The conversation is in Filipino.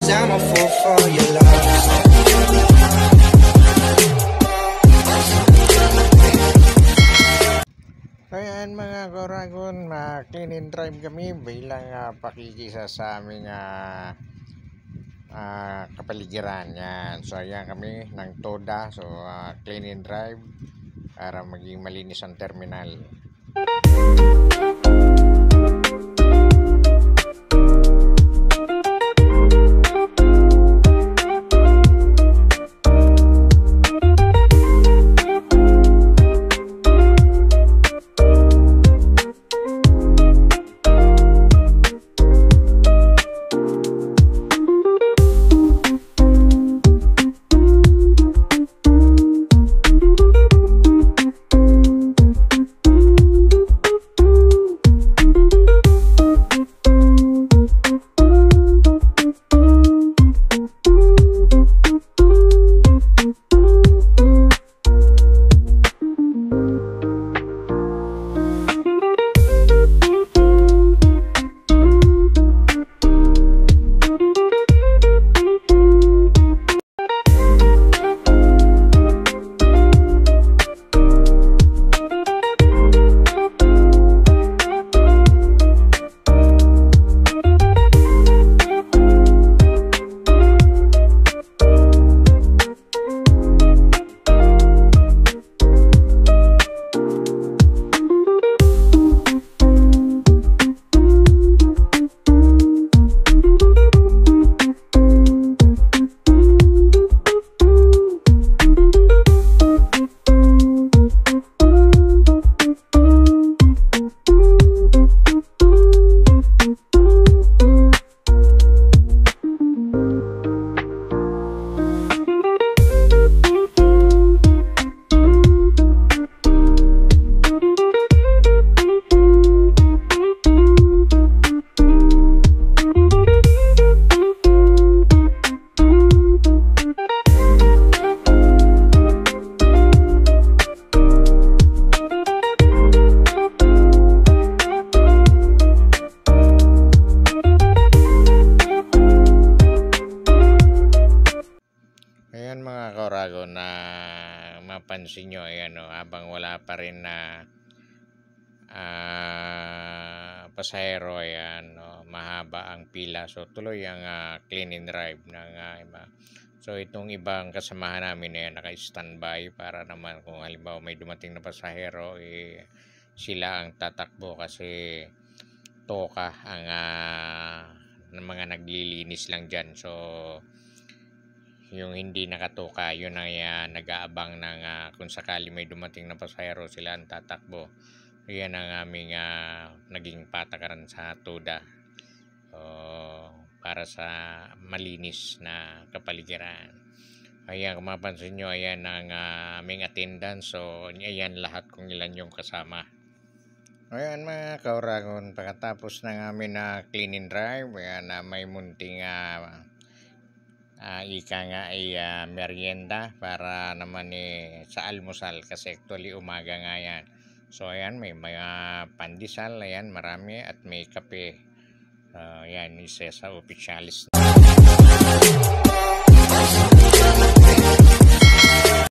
I'm a fool for your love. Ayan mga Koragon, clean and drive kami bilang pakikisa sa aming kapaligiran. Yan. So ayan kami ng TODA, so clean and drive para maging malinis ang terminal. Ayan mga Koragon, na mapansin nyo, ayan, habang wala pa rin na pasahero, ayan, mahaba ang pila. So tuloy ang clean and drive ng iba. So itong ibang kasamahan namin, ayan, naka-standby para naman kung halimbawa may dumating na pasahero, sila ang tatakbo kasi toka ang mga naglilinis lang dyan. So yung hindi nakatoka, yun ay nag-aabang ng kung sakali may dumating na pasahero, sila ang tatakbo. Yan ang aming naging patakaran sa TODA para sa malinis na kapaligiran. Ayan, kung mapansin nyo, ayan ang aming attendance. So ayan lahat kung ilan yung kasama. Ayan mga Koragon, pagkatapos ng amin na clean and drive, ayan, may munting ika nga ay merienda para naman sa almusal kasi actually umaga nga yan. So ayan, may mga pandesal, ayan, marami, at may kape. Ayan, isa sa opisyalis.